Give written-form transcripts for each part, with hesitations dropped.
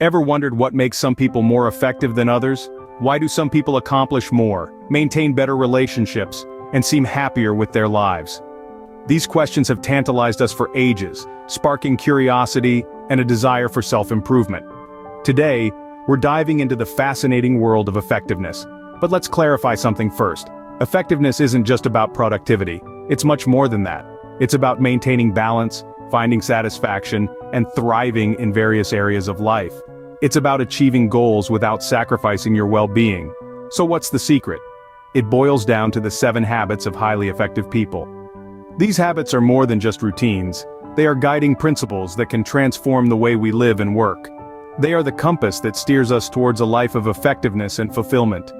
Ever wondered what makes some people more effective than others? Why do some people accomplish more, maintain better relationships, and seem happier with their lives? These questions have tantalized us for ages, sparking curiosity and a desire for self-improvement. Today, we're diving into the fascinating world of effectiveness. But let's clarify something first. Effectiveness isn't just about productivity. It's much more than that. It's about maintaining balance, finding satisfaction, and thriving in various areas of life. It's about achieving goals without sacrificing your well-being. So what's the secret? It boils down to the 7 habits of highly effective people. These habits are more than just routines. They are guiding principles that can transform the way we live and work. They are the compass that steers us towards a life of effectiveness and fulfillment.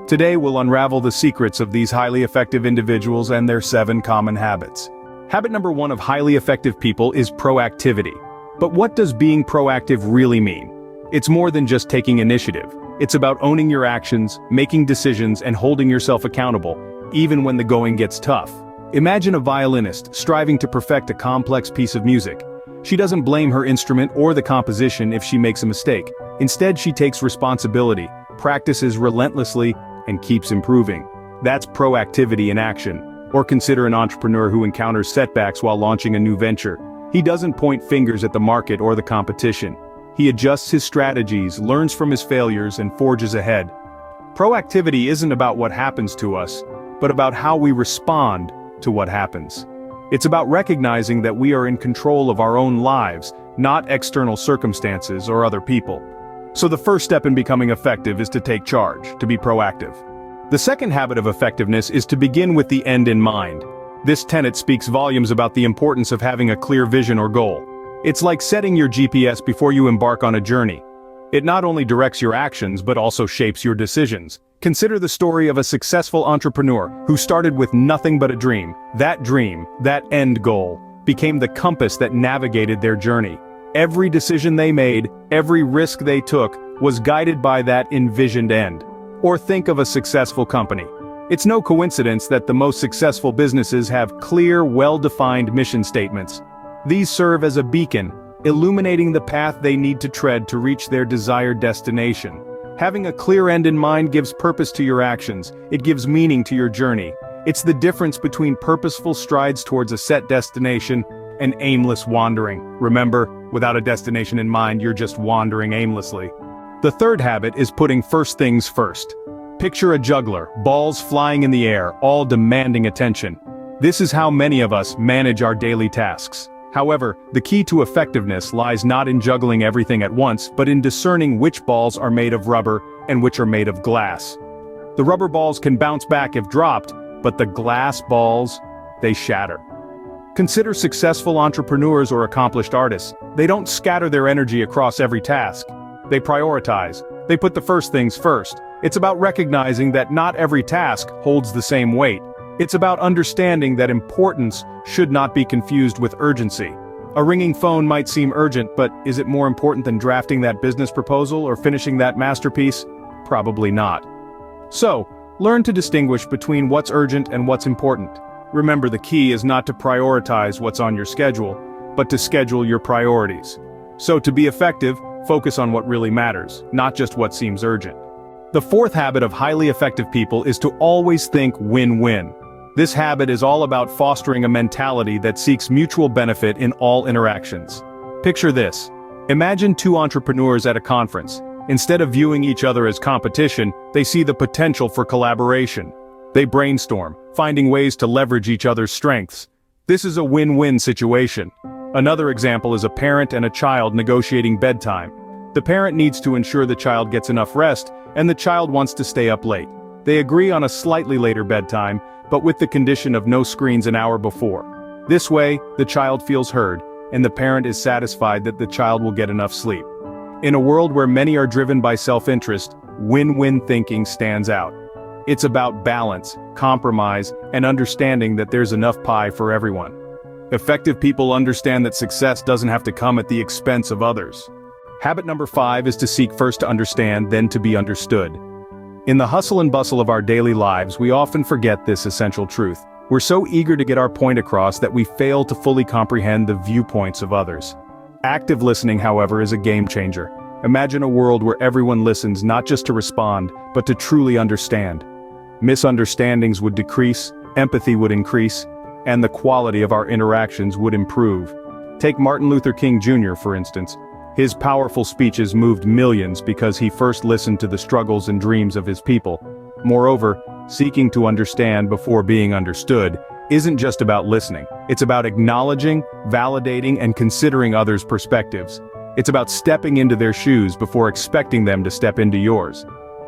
Today we'll unravel the secrets of these highly effective individuals and their 7 common habits. Habit number 1 of highly effective people is proactivity. But what does being proactive really mean? It's more than just taking initiative. It's about owning your actions, making decisions, and holding yourself accountable, even when the going gets tough. Imagine a violinist striving to perfect a complex piece of music. She doesn't blame her instrument or the composition if she makes a mistake. Instead, she takes responsibility, practices relentlessly, and keeps improving. That's proactivity in action. Or consider an entrepreneur who encounters setbacks while launching a new venture. He doesn't point fingers at the market or the competition. He adjusts his strategies, learns from his failures, and forges ahead. Proactivity isn't about what happens to us, but about how we respond to what happens. It's about recognizing that we are in control of our own lives, not external circumstances or other people. So the first step in becoming effective is to take charge, to be proactive. The second habit of effectiveness is to begin with the end in mind. This tenet speaks volumes about the importance of having a clear vision or goal. It's like setting your GPS before you embark on a journey. It not only directs your actions but also shapes your decisions. Consider the story of a successful entrepreneur who started with nothing but a dream. That end goal, became the compass that navigated their journey. Every decision they made, every risk they took, was guided by that envisioned end. Or think of a successful company. It's no coincidence that the most successful businesses have clear, well-defined mission statements. These serve as a beacon, illuminating the path they need to tread to reach their desired destination. Having a clear end in mind gives purpose to your actions. It gives meaning to your journey. It's the difference between purposeful strides towards a set destination and aimless wandering. Remember, without a destination in mind, you're just wandering aimlessly. The third habit is putting first things first. Picture a juggler, balls flying in the air, all demanding attention. This is how many of us manage our daily tasks. However, the key to effectiveness lies not in juggling everything at once, but in discerning which balls are made of rubber and which are made of glass. The rubber balls can bounce back if dropped, but the glass balls, they shatter. Consider successful entrepreneurs or accomplished artists. They don't scatter their energy across every task. They prioritize. They put the first things first. It's about recognizing that not every task holds the same weight. It's about understanding that importance should not be confused with urgency. A ringing phone might seem urgent, but is it more important than drafting that business proposal or finishing that masterpiece? Probably not. So, learn to distinguish between what's urgent and what's important. Remember, the key is not to prioritize what's on your schedule, but to schedule your priorities. So to be effective, focus on what really matters, not just what seems urgent. The fourth habit of highly effective people is to always think win-win. This habit is all about fostering a mentality that seeks mutual benefit in all interactions. Picture this. Imagine 2 entrepreneurs at a conference. Instead of viewing each other as competition, they see the potential for collaboration. They brainstorm, finding ways to leverage each other's strengths. This is a win-win situation. Another example is a parent and a child negotiating bedtime. The parent needs to ensure the child gets enough rest, and the child wants to stay up late. They agree on a slightly later bedtime, but with the condition of no screens an hour before. This way, the child feels heard, and the parent is satisfied that the child will get enough sleep. In a world where many are driven by self-interest, win-win thinking stands out. It's about balance, compromise, and understanding that there's enough pie for everyone. Effective people understand that success doesn't have to come at the expense of others. Habit number 5 is to seek first to understand, then to be understood. In the hustle and bustle of our daily lives, we often forget this essential truth. We're so eager to get our point across that we fail to fully comprehend the viewpoints of others. Active listening, however, is a game changer. Imagine a world where everyone listens not just to respond, but to truly understand. Misunderstandings would decrease, empathy would increase, and the quality of our interactions would improve. Take Martin Luther King Jr., for instance. His powerful speeches moved millions because he first listened to the struggles and dreams of his people. Moreover, seeking to understand before being understood isn't just about listening. It's about acknowledging, validating, and considering others' perspectives. It's about stepping into their shoes before expecting them to step into yours.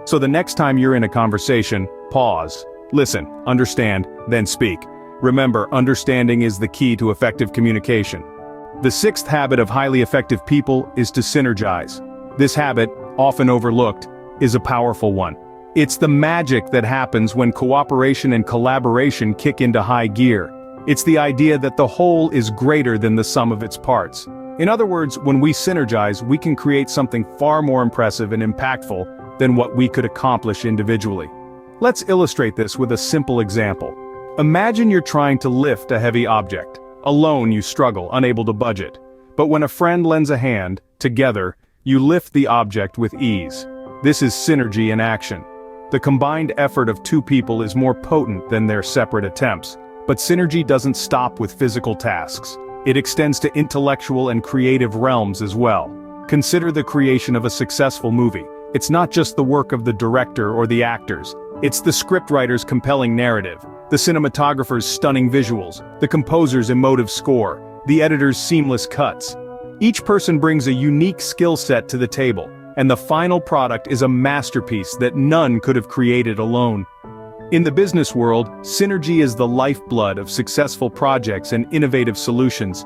So the next time you're in a conversation, pause, listen, understand, then speak. Remember, understanding is the key to effective communication. The sixth habit of highly effective people is to synergize. This habit, often overlooked, is a powerful one. It's the magic that happens when cooperation and collaboration kick into high gear. It's the idea that the whole is greater than the sum of its parts. In other words, when we synergize, we can create something far more impressive and impactful than what we could accomplish individually. Let's illustrate this with a simple example. Imagine you're trying to lift a heavy object. Alone you struggle, unable to budget. But when a friend lends a hand, together, you lift the object with ease. This is synergy in action. The combined effort of two people is more potent than their separate attempts. But synergy doesn't stop with physical tasks. It extends to intellectual and creative realms as well. Consider the creation of a successful movie. It's not just the work of the director or the actors. It's the scriptwriter's compelling narrative, the cinematographer's stunning visuals, the composer's emotive score, the editor's seamless cuts. Each person brings a unique skill set to the table, and the final product is a masterpiece that none could have created alone. In the business world, synergy is the lifeblood of successful projects and innovative solutions.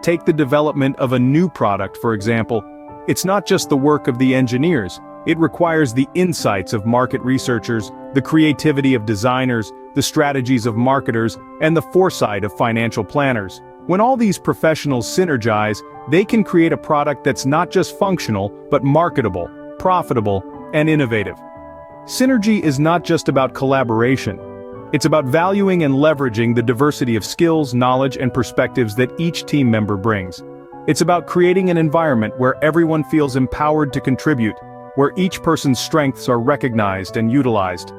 Take the development of a new product, for example. It's not just the work of the engineers. It requires the insights of market researchers, the creativity of designers, the strategies of marketers, and the foresight of financial planners. When all these professionals synergize, they can create a product that's not just functional, but marketable, profitable, and innovative. Synergy is not just about collaboration. It's about valuing and leveraging the diversity of skills, knowledge, and perspectives that each team member brings. It's about creating an environment where everyone feels empowered to contribute, where each person's strengths are recognized and utilized.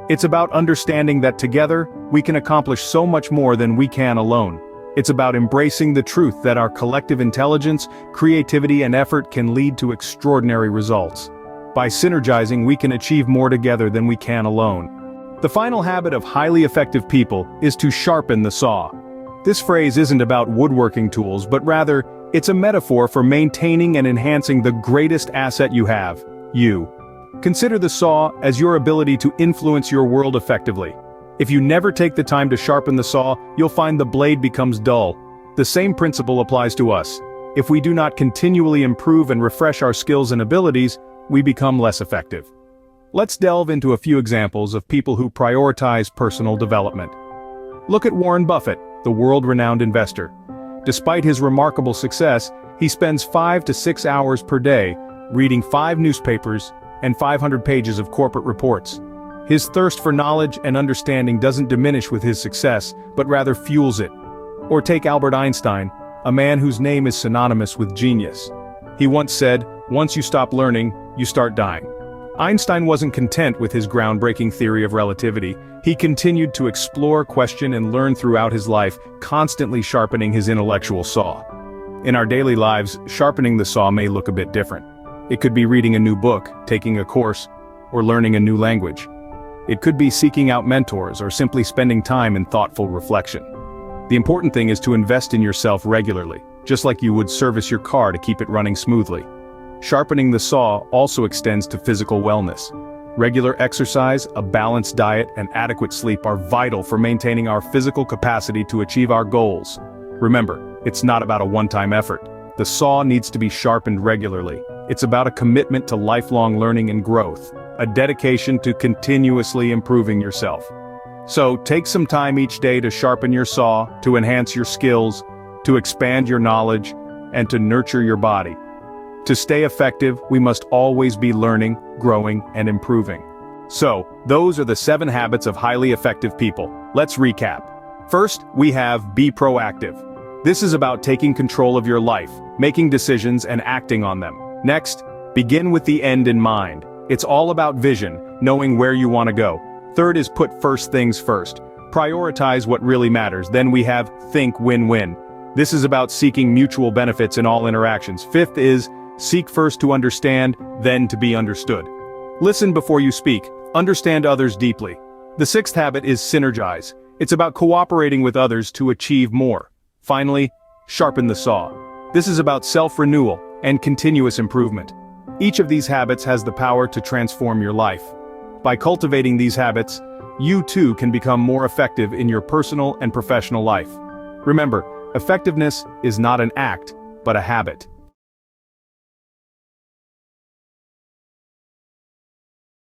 It's about understanding that together, we can accomplish so much more than we can alone. It's about embracing the truth that our collective intelligence, creativity, and effort can lead to extraordinary results. By synergizing, we can achieve more together than we can alone. The final habit of highly effective people is to sharpen the saw. This phrase isn't about woodworking tools, but rather, it's a metaphor for maintaining and enhancing the greatest asset you have, you. Consider the saw as your ability to influence your world effectively. If you never take the time to sharpen the saw, you'll find the blade becomes dull. The same principle applies to us. If we do not continually improve and refresh our skills and abilities, we become less effective. Let's delve into a few examples of people who prioritize personal development. Look at Warren Buffett, the world-renowned investor. Despite his remarkable success, he spends 5 to 6 hours per day reading 5 newspapers and 500 pages of corporate reports. His thirst for knowledge and understanding doesn't diminish with his success, but rather fuels it. Or take Albert Einstein, a man whose name is synonymous with genius. He once said, "Once you stop learning, you start dying." Einstein wasn't content with his groundbreaking theory of relativity. He continued to explore, question, and learn throughout his life, constantly sharpening his intellectual saw. In our daily lives, sharpening the saw may look a bit different. It could be reading a new book, taking a course, or learning a new language. It could be seeking out mentors or simply spending time in thoughtful reflection. The important thing is to invest in yourself regularly, just like you would service your car to keep it running smoothly. Sharpening the saw also extends to physical wellness. Regular exercise, a balanced diet, and adequate sleep are vital for maintaining our physical capacity to achieve our goals. Remember, it's not about a one-time effort. The saw needs to be sharpened regularly. It's about a commitment to lifelong learning and growth, a dedication to continuously improving yourself. So, take some time each day to sharpen your saw, to enhance your skills, to expand your knowledge, and to nurture your body. To stay effective, we must always be learning, growing, and improving. So, those are the 7 habits of highly effective people. Let's recap. First, we have be proactive. This is about taking control of your life, making decisions and acting on them. Next, Begin with the end in mind. It's all about vision, knowing where you want to go. Third is put first things first. Prioritize what really matters. Then we have think win-win. This is about seeking mutual benefits in all interactions. Fifth is seek first to understand, then to be understood. Listen before you speak. Understand others deeply. The sixth habit is synergize. It's about cooperating with others to achieve more. Finally, sharpen the saw. This is about self-renewal and continuous improvement. Each of these habits has the power to transform your life. By cultivating these habits, you too can become more effective in your personal and professional life. Remember, effectiveness is not an act, but a habit.